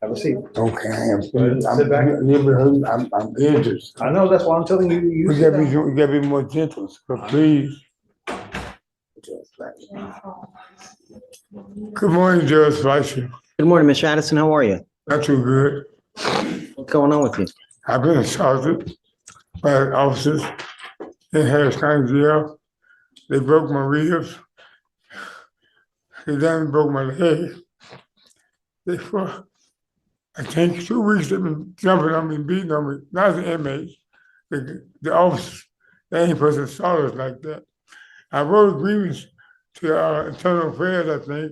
Have a seat. Okay, I am. Sit back. I'm injured. I know, that's why I'm telling you. We gotta be more gentle, but please. Good morning, Judge Fleischer. Good morning, Mr. Addison. How are you? Not too good. What's going on with you? I've been assaulted by officers in Harris County Jail. They broke my ribs. They then broke my leg. For, I think 2 weeks they've been jumping on me, beating on me, not the inmates, the officers. They ain't supposed to assault us like that. I wrote a grievance to Internal Affairs, I think.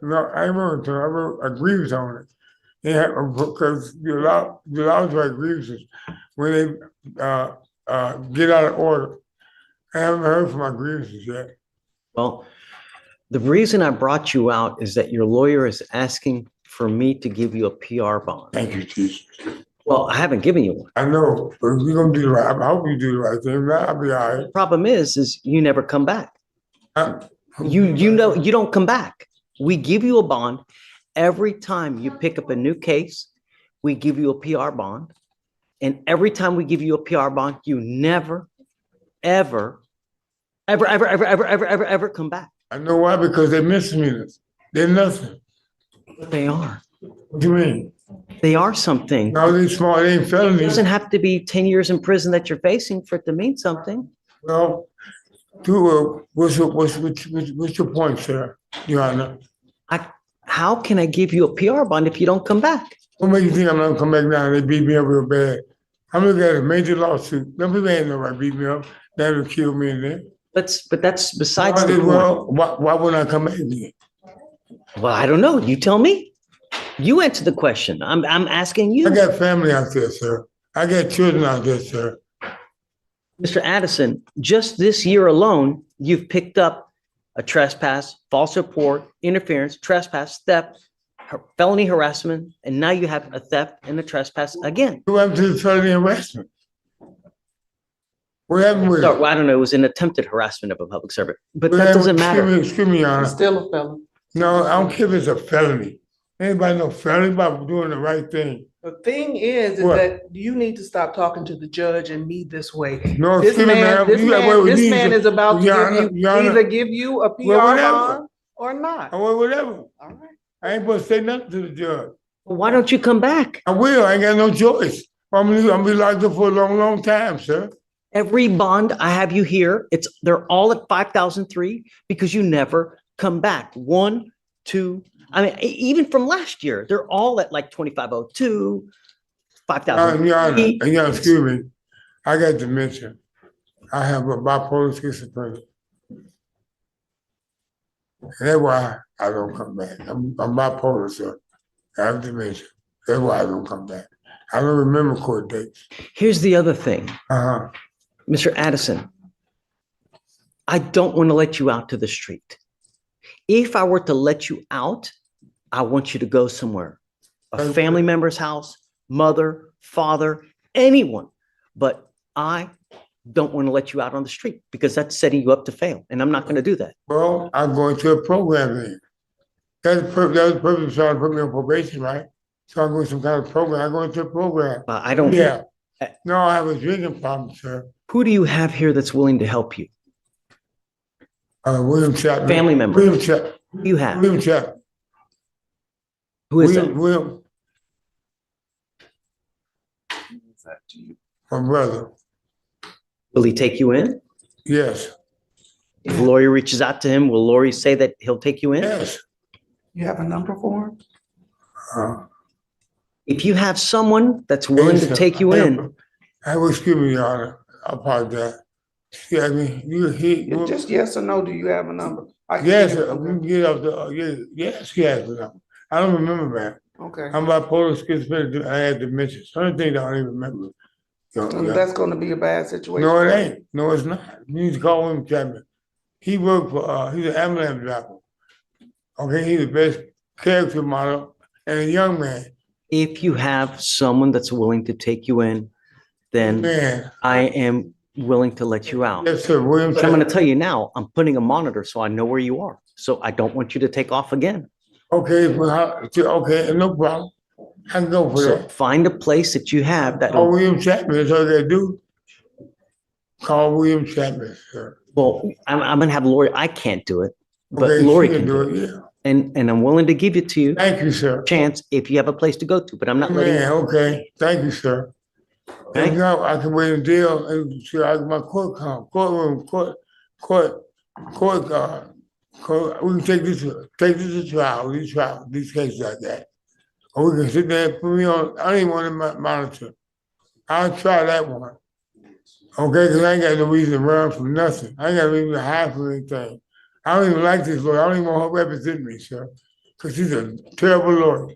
No, I wrote internal, I wrote a grievance on it. Yeah, because you're allowed to write grievances when they get out of order. I haven't heard from my grievances yet. Well, the reason I brought you out is that your lawyer is asking for me to give you a PR bond. Thank you, Jesus. Well, I haven't given you one. I know, but we're gonna do the right. I hope you do the right thing. I'll be all right. The problem is you never come back. You know you don't come back. We give you a bond every time you pick up a new case. We give you a PR bond, and every time we give you a PR bond, you never, ever come back. I know why, because they're misdemeanors. They're nothing. They are. What do you mean? They are something. No, they're small. They ain't It felonies. doesn't have to be 10 years in prison that you're facing for it to mean something. Well, what's your point, sir, Your Honor? How can I give you a PR bond if you don't come back? What makes you think I'm gonna come back now and they beat me up real bad? I'm looking at a major lawsuit. Them people ain't nobody beat me up. That would kill me in there. But that's besides the point. Well, why wouldn't I come back again? Well, I don't know. You tell me. You answer the question. I'm asking you. I got family out there, sir. I got children out there, sir. Mr. Addison, just this year alone, you've picked up a trespass, false report, interference, trespass, theft, felony harassment, and now you have a theft and a trespass again. What happened to the felony harassment? What happened with it? So, I don't know. It was an attempted harassment of a public servant, but that doesn't matter. Excuse me, Your Honor. It's still a felony. No, I don't care if it's a felony. Anybody know felony about doing the right thing? The thing is What? that you need to stop talking to the judge and me this way. No, This excuse me, man, ma'am. this You got- man, wait, this you- man is about to Your Honor, give you, Your Honor. either give you a PR Well, whatever. bond or not. I want whatever. All right. I ain't supposed to say nothing to the judge. Why don't you come back? I will. I ain't got no choice. I'm gonna be locked up for a long, long time, sir. Every bond I have you here, they're all at 5,003 because you never come back. 1, 2, I mean, even from last year, they're all at like 2,502, 5,000. Your Honor, excuse me. I got dementia. I have a bipolar schizophrenia. And that's why I don't come back. I'm bipolar, sir. I have dementia. That's why I don't come back. I don't remember court dates. Here's the other thing, Uh-huh. Mr. Addison. I don't want to let you out to the street. If I were to let you out, I want you to go somewhere, a family member's house, mother, father, anyone. But I don't want to let you out on the street because that's setting you up to fail. And I'm not going to do that. Well, I'm going to a program then. That was the purpose of trying to put me on probation, right? So I'm going to some kind of program. I'm going to a program. I don't. Yeah. No, I have a drinking problem, sir. Who do you have here that's willing to help you? William Chapman. Family member. William Chapman. Who do you have? William Chapman. Who is that? William. My brother. Will he take you in? Yes. If Lori reaches out to him, will Lori say that he'll take you in? Yes. You have a number for him? If you have someone that's willing to take you in, I will, excuse me, Your Honor. I apologize. Yeah, I mean, Just yes or no, do you have a number? I can yes, give you- we can get up the, yes, he has the number. I don't remember, man. Okay, I'm bipolar schizophrenic. I had dementia. Some things I don't even remember. so that's gonna be a bad situation. No, it ain't. No, it's not. You need to call William Chapman. He worked for, he's an ambulance driver. Okay, he's the best character model and a young man. if you have someone that's willing to take you in, then Man, I am willing to let you out. yes, sir, William But I'm going Chapman. to tell you now, I'm putting a monitor so I know where you are. So I don't want you to take off again. Okay, well, okay, no problem. I can go for So that. find a place that you have that, Call William Chapman, that's all they do. Call William Chapman, sir. well, I'm gonna have Lori, I can't do it, but Okay, Lori she can do it. Yeah. And I'm willing to give it to you, Thank you, sir. chance, if you have a place to go to, but I'm not letting Man, you. okay, thank you, sir. Okay? If not, I can wait in jail and see my courtroom, court, we can take this to trial, these cases like that. Or we can sit there and put me on, I don't even want to monitor. I'll try that one. Okay, because I ain't got no reason to run from nothing. I ain't got no reason to hide from anything. I don't even like this lawyer. I don't even want her to represent me, sir. Because she's a terrible lawyer.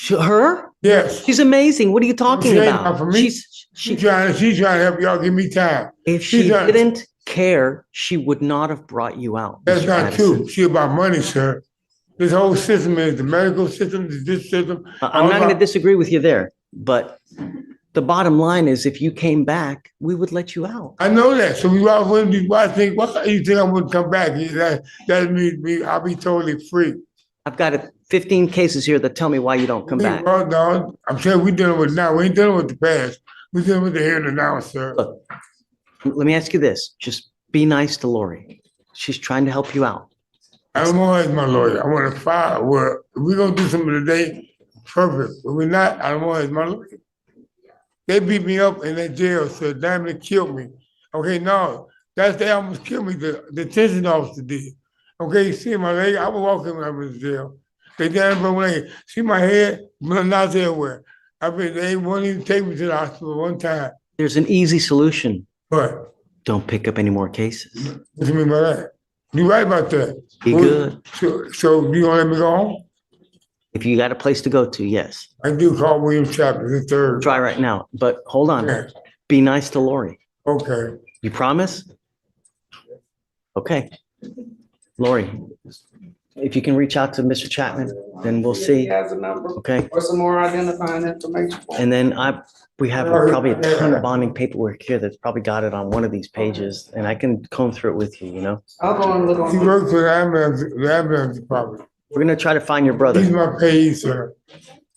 Her? Yes. She's amazing. What are you talking She ain't not about? for me. She's trying to help y'all give me time. If she's she trying- didn't care, she would not have brought you out. That's Mr. not Addison. true. She about money, sir. This whole system is the medical system, this system. I'm not going to disagree with you there, but the bottom line is if you came back, we would let you out. I know that. So why you think I wouldn't come back? That means I'll be totally free. I've got 15 cases here that tell me why you don't come back. Well, no, I'm saying we're dealing with now. We ain't dealing with the past. We're dealing with the here and the now, sir. Look, let me ask you this. Just be nice to Lori. She's trying to help you out. I don't want her as my lawyer. I want to file. Well, if we're going to do something today, perfect. But we're not. I don't want her as my lawyer. They beat me up in that jail, so damn it killed me. Okay, no, they almost killed me. The detention officer did. Okay, you see my leg? I was walking when I was in jail. They damn my leg. See my head? Not everywhere. I mean, they won't even take me to the hospital one time. There's an easy solution. What? Don't pick up any more cases. What do you mean by that? You're right about that. Be good. So do you want to let me go home? If you got a place to go to, yes. I do call William Chapman the third. Try right now, but hold on. Yeah. Be nice to Lori. Okay. You promise? Okay. Lori, if you can reach out to Mr. Chapman, then we'll He see. has a number Okay. or some more identifying information. And then we have probably a ton of bonding paperwork here that's probably got it on one of these pages, and I can comb through it with you, you know? I'll go and look He on. works for the ambulance department. We're gonna try to find your He's brother. my payee, sir.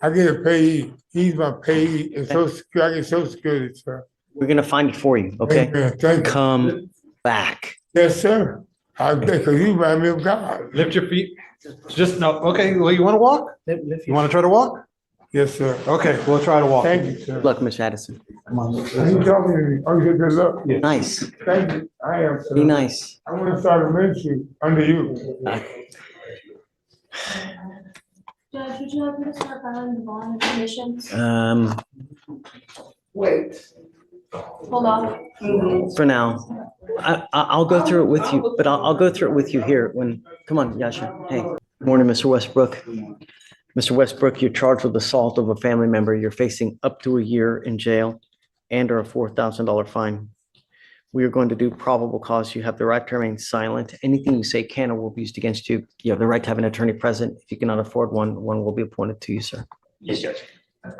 I get a payee. He's my payee and Social Security. I get Social Security, sir. We're gonna find it for you, okay? Amen. Thank you. Come back. Yes, sir. Because you remind me of God. Lift your feet. Just no. Okay. Well, you want to walk? You want to try to walk? Yes, sir. Okay. We'll try to walk. Thank you, sir. Good luck, Miss Addison. Are you talking to me? Oh, you said good luck. Nice. Thank you. I am, sir. Be nice. I want to start a ministry under you. Judge, would you like me to start filing the bond information? Wait. Hold on. For now, I'll go through it with you, but I'll go through it with you here when, come on, Yasha. Hey, morning, Mr. Westbrook. Mr. Westbrook, you're charged with assault of a family member. You're facing up to a year in jail and or a $4,000 fine. We are going to do probable cause. You have the right to remain silent. Anything you say can or will be used against you. You have the right to have an attorney present. If you cannot afford one, one will be appointed to you, sir. Yes, Judge.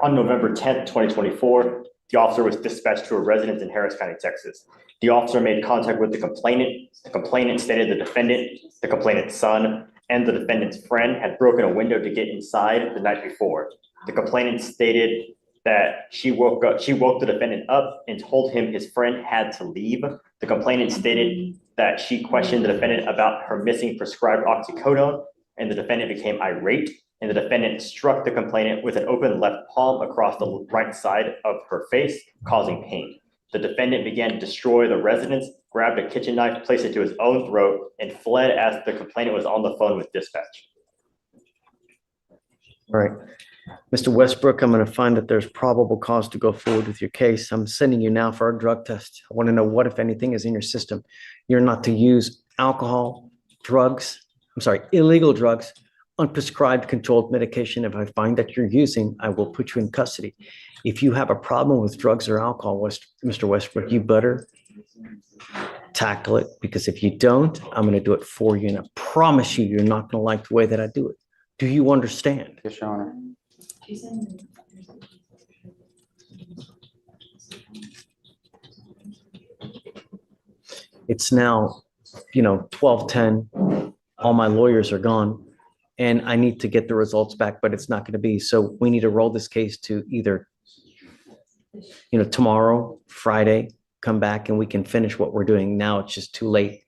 On November 10th, 2024, the officer was dispatched to a residence in Harris County, Texas. The officer made contact with the complainant. The complainant stated the defendant, the complainant's son, and the defendant's friend had broken a window to get inside the night before. The complainant stated that she woke the defendant up and told him his friend had to leave. The complainant stated that she questioned the defendant about her missing prescribed oxycodone, and the defendant became irate, and the defendant struck the complainant with an open left palm across the right side of her face, causing pain. The defendant began to destroy the residence, grabbed a kitchen knife, placed it to his own throat, and fled as the complainant was on the phone with dispatch. All right. Mr. Westbrook, I'm going to find that there's probable cause to go forward with your case. I'm sending you now for a drug test. I want to know what, if anything, is in your system. You're not to use alcohol, illegal drugs, unprescribed controlled medication. If I find that you're using, I will put you in custody. If you have a problem with drugs or alcohol, Mr. Westbrook, you better tackle it, because if you don't, I'm going to do it for you. And I promise you, you're not going to like the way that I do it. Do you understand? Yes, Your Honor. It's now, 12:10. All my lawyers are gone. and I need to get the results back, but it's not going to be. So we need to roll this case to either, tomorrow, Friday, come back and we can finish what we're doing. Now it's just too late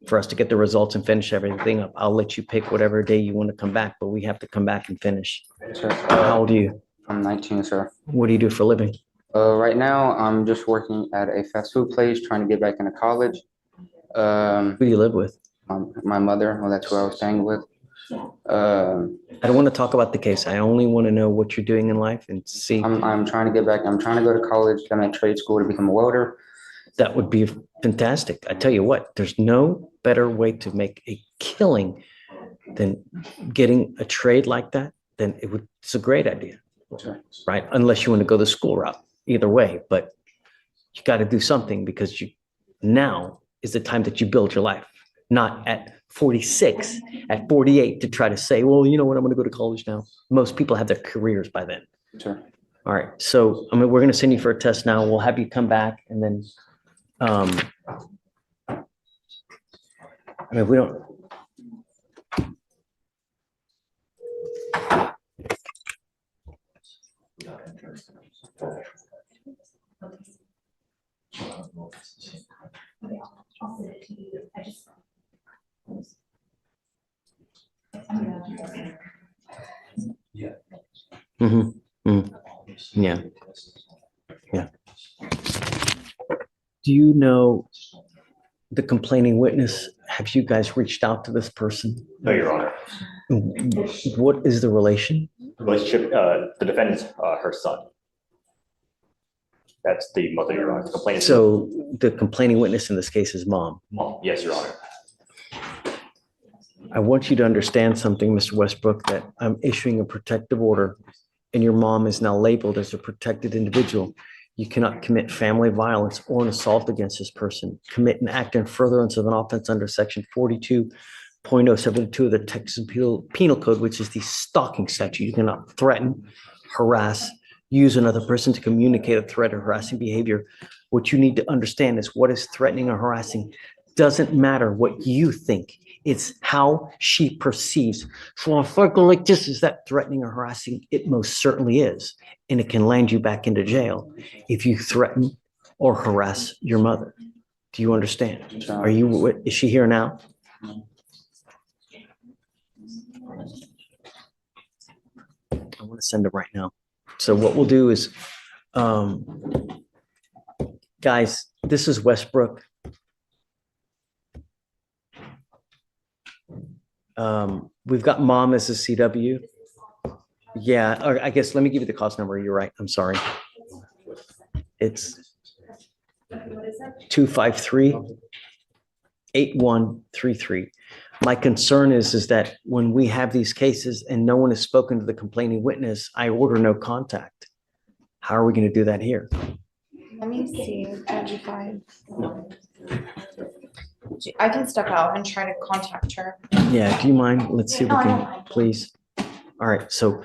for us to get the results and finish everything up. I'll let you pick whatever day you want to come back, but we have to come back and finish. Sir, How old are you? I'm 19, sir. What do you do for a living? Right now, I'm just working at a fast food place, trying to get back into college. Who do you live with? My mother, well, that's who I was staying with. I don't want to talk about the case. I only want to know what you're doing in life and see. I'm trying to get back. I'm trying to go to college. I'm at trade school to become a welder. That would be fantastic. I tell you what, there's no better way to make a killing than getting a trade like that. Then it's a great idea, Sure. right? Unless you want to go the school route, either way, but you got to do something because now is the time that you build your life, not at 46, at 48 to try to say, well, you know what, I'm going to go to college now. Most people have their careers by then. Sure. All right. So, we're going to send you for a test now. We'll have you come back and then, we don't. Mhm, mhm. Yeah. Yeah. Do you know the complaining witness? Have you guys reached out to this person? No, Your Honor. What is the relation? Relationship, the defendant's, her son. That's the mother, Your Honor. The complainant. So the complaining witness in this case is mom. Mom, yes, Your Honor. I want you to understand something, Mr. Westbrook, that I'm issuing a protective order and your mom is now labeled as a protected individual. You cannot commit family violence or an assault against this person, commit an act in furtherance of an offense under section 42.072 of the Texas Penal Code, which is the stalking statute. You cannot threaten, harass, use another person to communicate a threat or harassing behavior. What you need to understand is what is threatening or harassing doesn't matter what you think. It's how she perceives. So if I go like this, is that threatening or harassing? It most certainly is. And it can land you back into jail if you threaten or harass your mother. Do you understand? Is she here now? I want to send her right now. So what we'll do is, guys, this is Westbrook. We've got mom as a CW. Yeah, or I guess, let me give you the cost number. You're right. I'm sorry. It's 253-8133. My concern is that when we have these cases and no one has spoken to the complaining witness, I order no contact. How are we going to do that here? Let me see, JudgeFleischer. I can step out and try to contact her. Yeah, do you mind? Let's see if we can, please. All right, so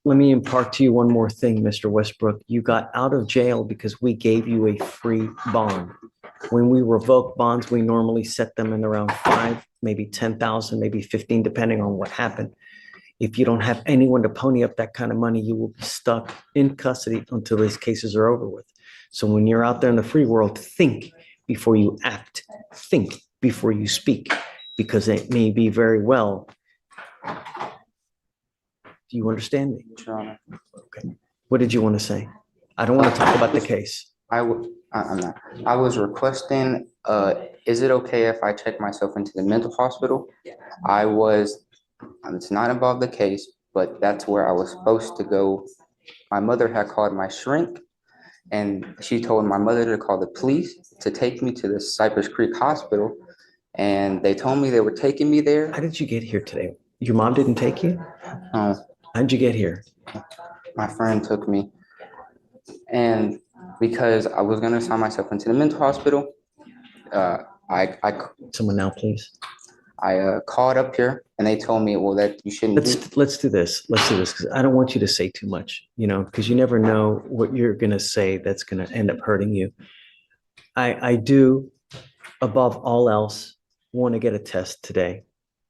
let me impart to you one more thing, Mr. Westbrook. You got out of jail because we gave you a free bond. When we revoke bonds, we normally set them in around 5, maybe 10,000, maybe 15, depending on what happened. If you don't have anyone to pony up that kind of money, you will be stuck in custody until these cases are over with. So when you're out there in the free world, think before you act, think before you speak, because it may be very well. Do you understand me? Your Honor. Okay. What did you want to say? I don't want to talk about the case. I'm not. I was requesting, is it okay if I check myself into the mental hospital? It's not about the case, but that's where I was supposed to go. My mother had called my shrink and she told my mother to call the police to take me to the Cypress Creek Hospital. And they told me they were taking me there. How did you get here today? Your mom didn't take you? How'd you get here? My friend took me. And because I was going to sign myself into the mental hospital, Someone now, please. I called up here and they told me, well, that you shouldn't do. Let's do this. Let's do this because I don't want you to say too much, because you never know what you're going to say that's going to end up hurting you. I do, above all else, want to get a test today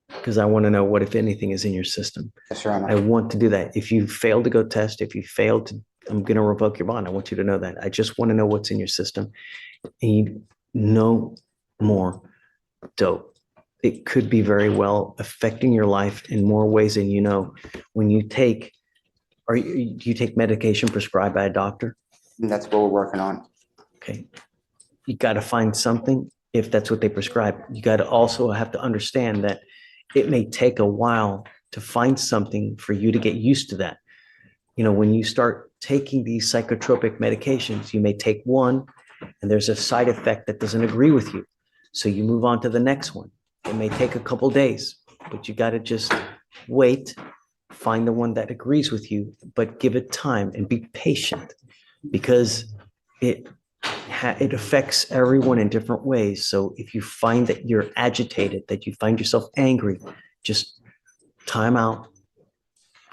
because I want to know what, if anything, is in your system. Yes, Your I Honor. want to do that. If you fail to go test, if you fail to, I'm going to revoke your bond. I want you to know that. I just want to know what's in your system. And no more dope. It could be very well affecting your life in more ways than you know. When you take, do you take medication prescribed by a doctor? And that's what we're working on. Okay. You got to find something if that's what they prescribe. You got to also have to understand that it may take a while to find something for you to get used to that. You know, when you start taking these psychotropic medications, you may take one and there's a side effect that doesn't agree with you. So you move on to the next one. It may take a couple days, but you got to just wait, find the one that agrees with you, but give it time and be patient because it affects everyone in different ways. So if you find that you're agitated, that you find yourself angry, just time out,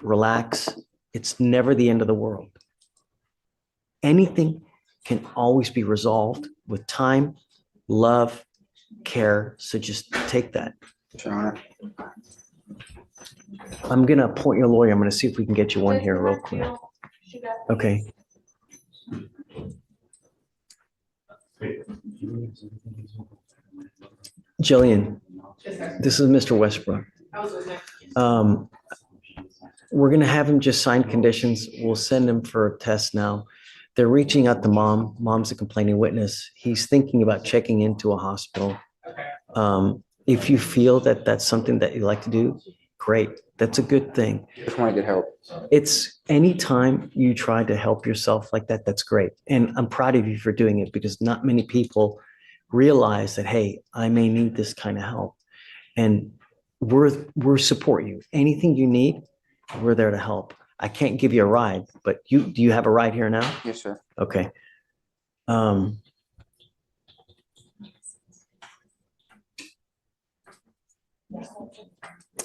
relax. It's never the end of the world. Anything can always be resolved with time, love, care. So just take that. Yes, Your Honor. I'm going to appoint your lawyer. I'm going to see if we can get you one here real quick. Okay. Jillian, this is Mr. Westbrook. We're going to have him just sign conditions. We'll send him for a test now. They're reaching out to mom. Mom's a complaining witness. He's thinking about checking into a hospital. If you feel that that's something that you like to do, great. That's a good thing. Just want to get help. It's anytime you try to help yourself like that, that's great. And I'm proud of you for doing it because not many people realize that, hey, I may need this kind of help. And we're support you. Anything you need, we're there to help. I can't give you a ride, but do you have a ride here now? Yes, sir. Okay.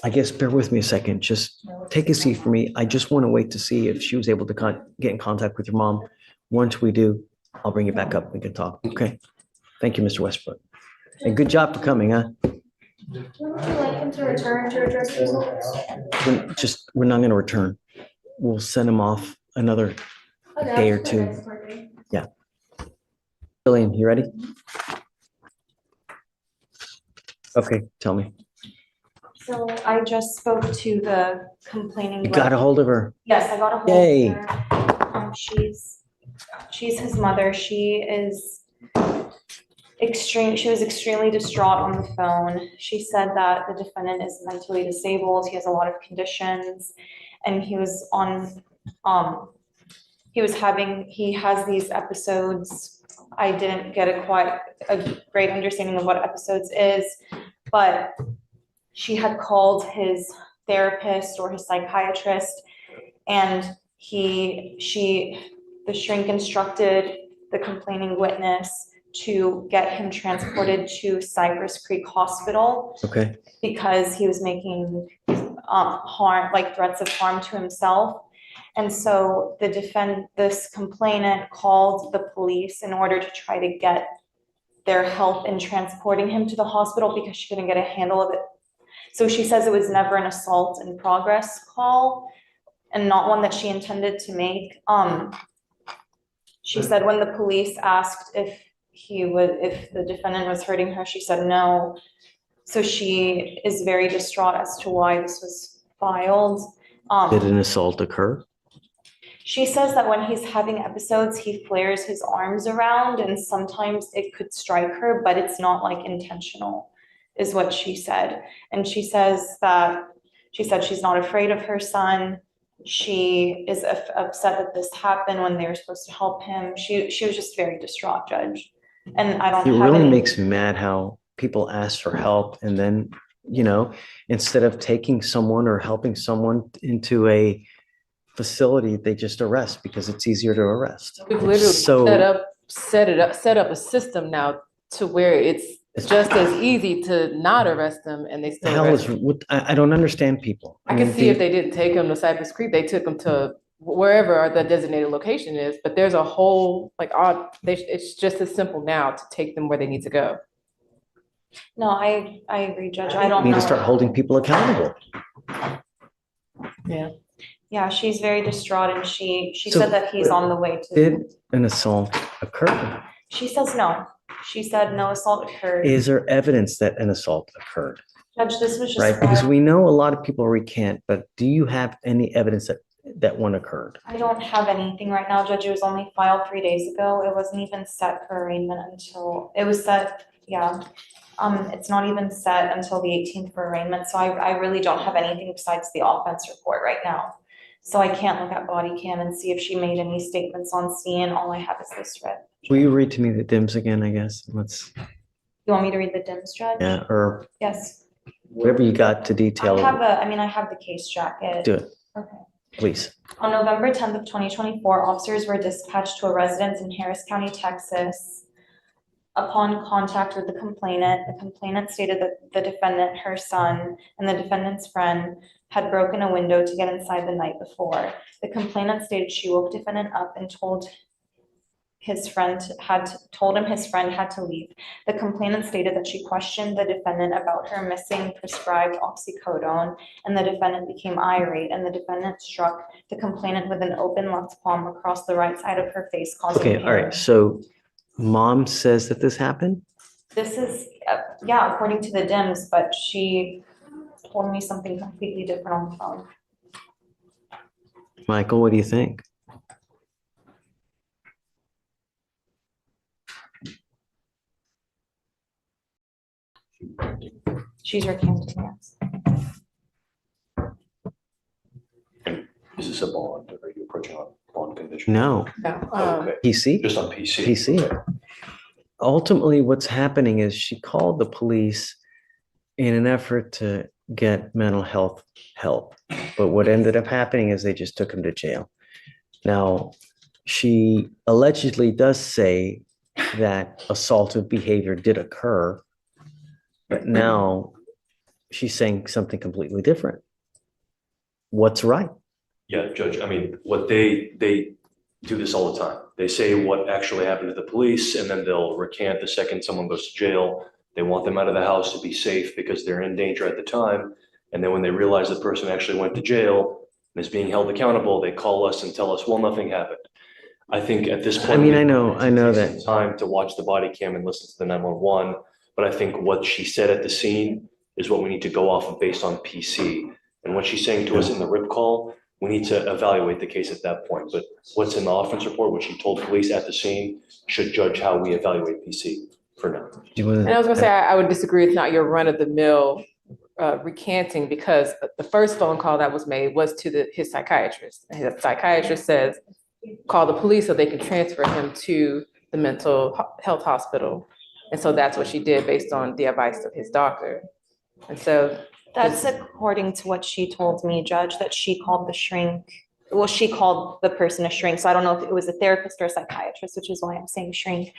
I guess bear with me a second. Just take a seat for me. I just want to wait to see if she was able to get in contact with your mom. Once we do, I'll bring you back up. We can talk. Okay. Thank you, Mr. Westbrook. And good job for coming, huh? Would you like him to return to address results? We're not going to return. We'll send him off another day or two. Yeah. Jillian, you ready? Okay, tell me. So I just spoke to the complaining. You got a hold of her. Yes, I got a hold Yay. of her. She's his mother. She was extremely distraught on the phone. She said that the defendant is mentally disabled. He has a lot of conditions and he has these episodes. I didn't get quite a great understanding of what episodes is, but she had called his therapist or his psychiatrist and the shrink instructed the complaining witness to get him transported to Cypress Creek Hospital. Okay. Because he was making harm, like threats of harm to himself. And so this complainant called the police in order to try to get their help in transporting him to the hospital because she couldn't get a handle of it. So she says it was never an assault in progress call and not one that she intended to make. She said when the police asked if the defendant was hurting her, she said no. So she is very distraught as to why this was filed. Did an assault occur? She says that when he's having episodes, he flares his arms around and sometimes it could strike her, but it's not like intentional, is what she said. And she said she's not afraid of her son. She is upset that this happened when they were supposed to help him. She was just very distraught, Judge. And I don't It have really any. makes me mad how people ask for help and then, instead of taking someone or helping someone into a facility, they just arrest because it's easier to arrest. We've literally So set up a system now to where it's just as easy to not arrest them and they the still hell arrest is them. what I don't understand people. I can mean, see if they didn't take them to Cypress Creek, they took them to wherever the designated location is, but there's a whole it's just as simple now to take them where they need to go. No, I agree, Judge. I don't We need know. to start holding people accountable. Yeah, she's very distraught and she So, said that he's on the way to. Did an assault occur? She says no. She said no assault occurred. Is there evidence that an assault occurred? Judge, this was just. Right? Because we know a lot of people recant, but do you have any evidence that one occurred? I don't have anything right now, Judge. It was only filed 3 days ago. It wasn't even set for arraignment until, it was set, yeah. It's not even set until the 18th for arraignment, so I really don't have anything besides the offense report right now. So I can't look at body cam and see if she made any statements on scene. All I have is this writ. Will you read to me the DIMS again, I guess? You want me to read the DIMS, Judge? Yeah, or Yes. whatever you got to detail. I have the case jacket. Do it, Okay. please. On November 10th of 2024, officers were dispatched to a residence in Harris County, Texas. Upon contact with the complainant stated that the defendant, her son, and the defendant's friend had broken a window to get inside the night before. The complainant stated she woke defendant up and told him his friend had to leave. The complainant stated that she questioned the defendant about her missing prescribed oxycodone, and the defendant became irate, and the defendant struck the complainant with an open left palm across the right side of her face, causing Okay, pain. all right. So mom says that this happened? This is, yeah, according to the DIMS, but she told me something completely different on the phone. Michael, what do you think? She's recanting, yes. Is this a bond? Are you approaching on bond condition? No, Okay, PC? just on PC. PC. Okay. Ultimately, what's happening is she called the police in an effort to get mental health help. But what ended up happening is they just took him to jail. Now, she allegedly does say that assaultive behavior did occur, but now she's saying something completely different. What's right? Yeah, Judge, I mean, what they do this all the time. They say what actually happened to the police, and then they'll recant the second someone goes to jail. They want them out of the house to be safe because they're in danger at the time. And then when they realize the person actually went to jail and is being held accountable, they call us and tell us, well, nothing happened. I think at this point. I mean, I know that. Time to watch the body cam and listen to the 911, but I think what she said at the scene is what we need to go off of based on PC. And what she's saying to us in the RIP call, we need to evaluate the case at that point. But what's in the offense report, what she told police at the scene, should judge how we evaluate PC for now. And I was gonna say, I would disagree. It's not your run of the mill recanting, because the first phone call that was made was to his psychiatrist. And his psychiatrist says, call the police so they can transfer him to the mental health hospital. And so that's what she did based on the advice of his doctor. And so That's according to what she told me, Judge, that she called the shrink. Well, she called the person a shrink. So I don't know if it was a therapist or a psychiatrist, which is why I'm saying shrink.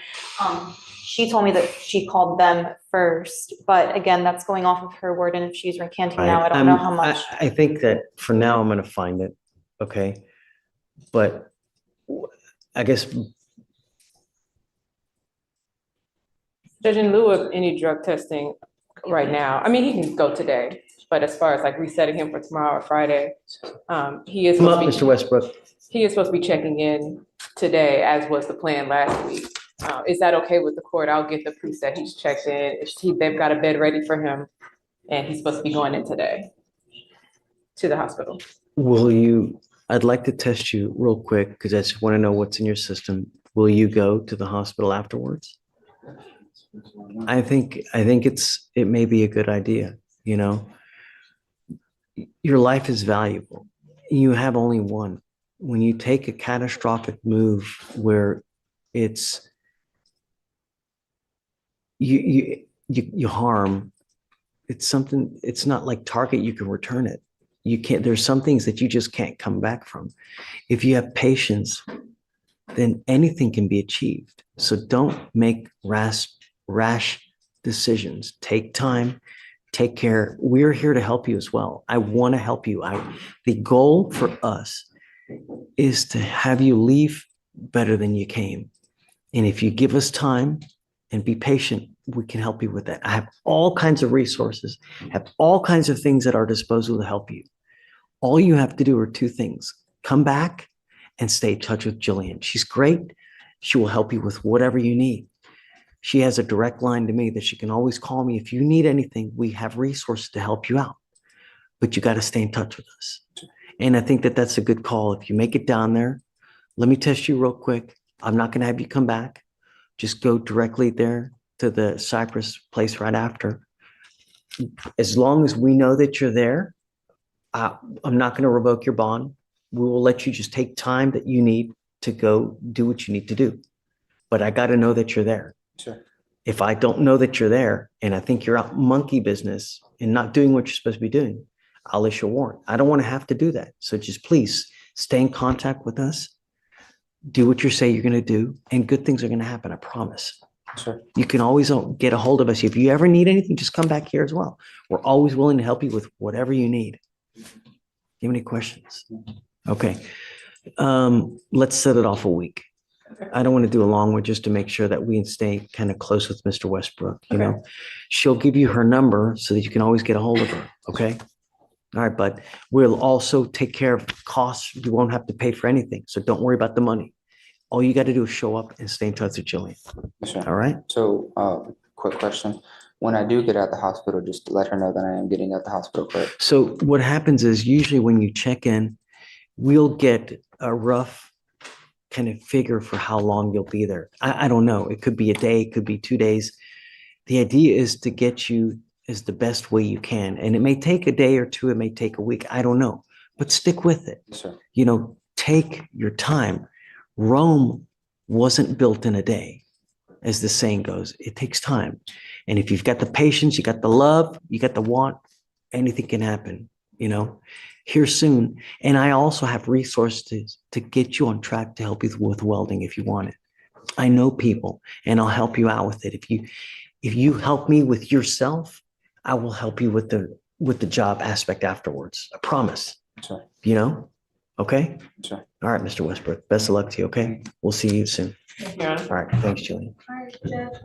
She told me that she called them first, but again, that's going off of her word. And if she's recanting now, I don't know how much. I think that for now, I'm going to find it. Okay. But I guess. Judge, in lieu of any drug testing right now, I mean, he can go today, but as far as like resetting him for tomorrow or Friday, he is. Come up, Mr. Westbrook. He is supposed to be checking in today, as was the plan last week. Is that okay with the court? I'll get the proof that he's checked in. They've got a bed ready for him, and he's supposed to be going in today to the hospital. I'd like to test you real quick because I just want to know what's in your system. Will you go to the hospital afterwards? I think it may be a good idea. You know, your life is valuable. You have only one. When you take a catastrophic move where it's you harm, it's something. It's not like Target. You can return it. You can't. There's some things that you just can't come back from. If you have patience, then anything can be achieved. So don't make rash decisions. Take time, take care. We're here to help you as well. I want to help you. The goal for us is to have you leave better than you came. And if you give us time and be patient, we can help you with that. I have all kinds of resources, have all kinds of things at our disposal to help you. All you have to do are two things. Come back and stay in touch with Jillian. She's great. She will help you with whatever you need. She has a direct line to me that she can always call me. If you need anything, we have resources to help you out. But you got to stay in touch with us. And I think that that's a good call. If you make it down there, let me test you real quick. I'm not going to have you come back. Just go directly there to the Cypress place right after. As long as we know that you're there, I'm not going to revoke your bond. We will let you just take time that you need to go do what you need to do. But I got to know that you're there. Sure. If I don't know that you're there and I think you're out monkey business and not doing what you're supposed to be doing, I'll issue a warrant. I don't want to have to do that. So just please stay in contact with us. Do what you say you're going to do, and good things are going to happen. I promise. Sure. You can always get a hold of us. If you ever need anything, just come back here as well. We're always willing to help you with whatever you need. Do you have any questions? Okay. Let's set it off a week. I don't want to do a long one just to make sure that we stay kind of close with Mr. Westbrook. You know, she'll give you her number so that you can always get a hold of her. Okay. All right. But we'll also take care of costs. You won't have to pay for anything. So don't worry about the money. All you got to do is show up and stay in touch with Jillian. Sure. All right. So, quick question. When I do get out of the hospital, just let her know that I am getting out of the hospital, correct? So what happens is usually when you check in, we'll get a rough kind of figure for how long you'll be there. I don't know. It could be a day, it could be 2 days. The idea is to get you as the best way you can. And it may take a day or two, it may take a week. I don't know, but stick with it. Sure. You know, take your time. Rome wasn't built in a day, as the saying goes. It takes time. And if you've got the patience, you got the love, you got the want, anything can happen, you know, here soon. And I also have resources to get you on track to help you with welding if you want it. I know people and I'll help you out with it. If you help me with yourself, I will help you with the job aspect afterwards. I promise. Sure. You know? Okay? Sure. All right, Mr. Westbrook. Best of luck to you, okay? We'll see you soon. Yeah. All right. Thanks, Jillian. All right, Judge,